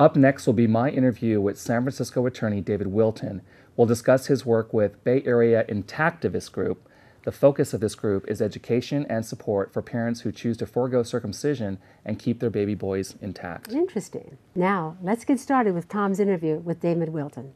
Up next will be my interview with San Francisco attorney David Wilton. We'll discuss his work with Bay Area Ntactivist Group. The focus of this group is education and support for parents who choose to forego circumcision and keep their baby boys intact. Interesting. Now, let's get started with Tom's interview with David Wilton.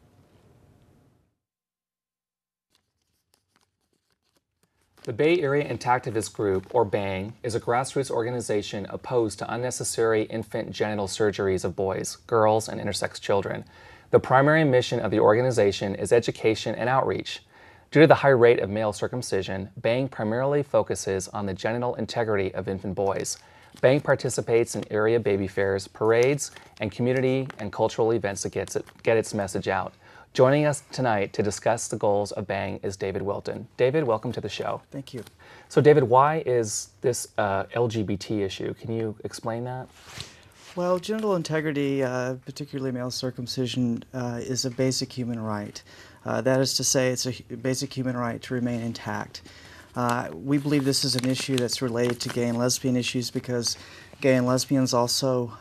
The Bay Area Ntactivist Group, or BANG, is a grassroots organization opposed to unnecessary infant genital surgeries of boys, girls, and intersex children. The primary mission of the organization is education and outreach. Due to the high rate of male circumcision, BANG primarily focuses on the genital integrity of infant boys. BANG participates in area baby fairs, parades, and community and cultural events to get its message out. Joining us tonight to discuss the goals of BANG is David Wilton. David, welcome to the show. Thank you. So David, why is this LGBT issue? Can you explain that? Well, genital integrity, particularly male circumcision, is a basic human right. That is to say, it's a basic human right to remain intact. We believe this is an issue that's related to gay and lesbian issues because gay and lesbians also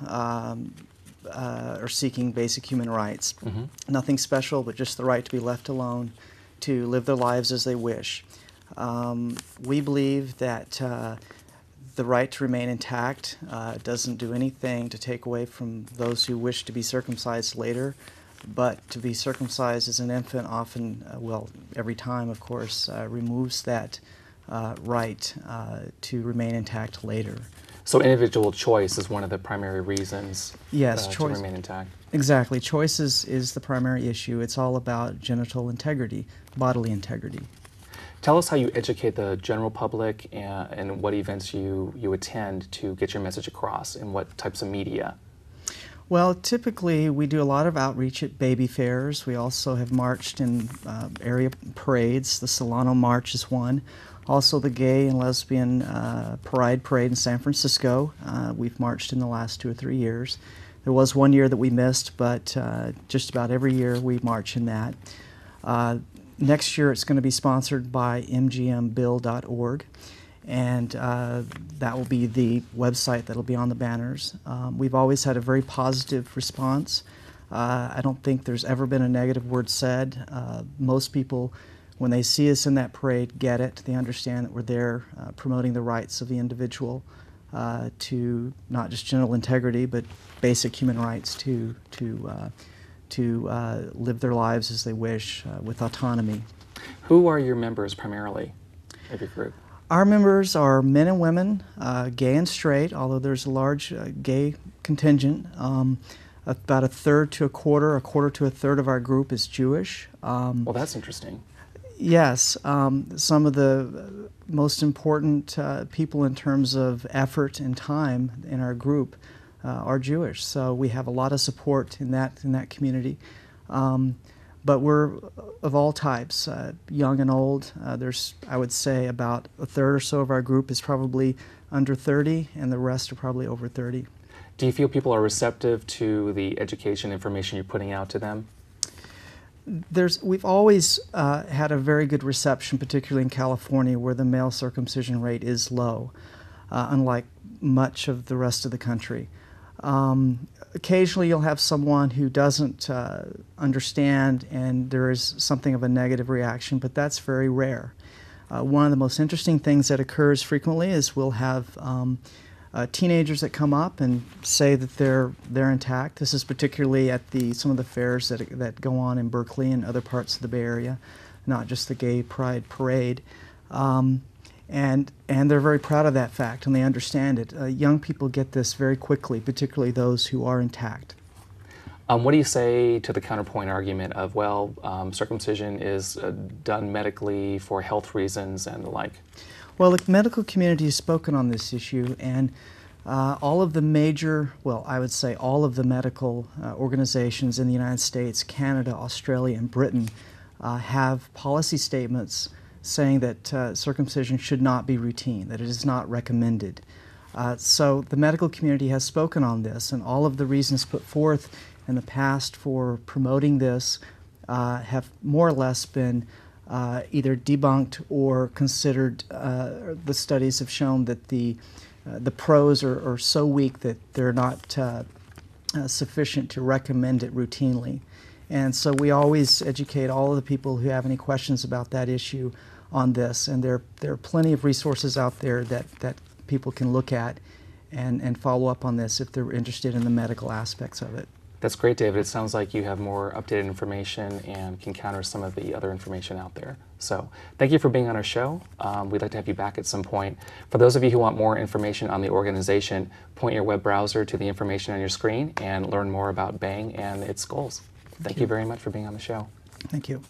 are seeking basic human rights. Mm-hmm. Nothing special, but just the right to be left alone, to live their lives as they wish. We believe that the right to remain intact doesn't do anything to take away from those who wish to be circumcised later, but to be circumcised as an infant often, well, every time, of course, removes that right to remain intact later. So individual choice is one of the primary reasons yes, to remain intact. Exactly. Choice is the primary issue. It's all about genital integrity, bodily integrity. Tell us how you educate the general public and what events you attend to get your message across, and what types of media. Well, typically we do a lot of outreach at baby fairs. We also have marched in area parades. The Solano March is one. Also the Gay and Lesbian Pride Parade in San Francisco. We've marched in the last 2 or 3 years. There was one year that we missed, but just about every year we march in that. Next year it's going to be sponsored by mgmbill.org, and that will be the website that will be on the banners. We've always had a very positive response. I don't think there's ever been a negative word said. Most people, when they see us in that parade, get it. They understand that we're there promoting the rights of the individual to not just genital integrity, but basic human rights to live their lives as they wish with autonomy. Who are your members primarily of your group? Our members are men and women, gay and straight, although there's a large gay contingent. About a third to a quarter to a third of our group is Jewish. Well, that's interesting. Yes, some of the most important people in terms of effort and time in our group are Jewish, so we have a lot of support in that community. But we're of all types, young and old. There's, I would say, about a third or so of our group is probably under 30, and the rest are probably over 30. Do you feel people are receptive to the education information you're putting out to them? We've always had a very good reception, particularly in California, where the male circumcision rate is low, unlike much of the rest of the country. Occasionally you'll have someone who doesn't understand, and there is something of a negative reaction, but that's very rare. One of the most interesting things that occurs frequently is we'll have teenagers that come up and say that they're intact. This is particularly at some of the fairs that go on in Berkeley and other parts of the Bay Area, not just the Gay Pride Parade. And they're very proud of that fact, and they understand it. Young people get this very quickly, particularly those who are intact. What do you say to the counterpoint argument of, well, circumcision is done medically for health reasons and the like? Well, the medical community has spoken on this issue, and all of the major, well, I would say all of the medical organizations in the United States, Canada, Australia, and Britain have policy statements saying that circumcision should not be routine, that it is not recommended. So the medical community has spoken on this, and all of the reasons put forth in the past for promoting this have more or less been either debunked or considered. The studies have shown that the pros are so weak that they're not sufficient to recommend it routinely. And so we always educate all of the people who have any questions about that issue on this. And there are plenty of resources out there that people can look at and follow up on this if they're interested in the medical aspects of it. That's great, David. It sounds like you have more updated information and can counter some of the other information out there. So thank you for being on our show. We'd like to have you back at some point. For those of you who want more information on the organization, point your web browser to the information on your screen and learn more about BANG and its goals. Thank you very much for being on the show. Thank you.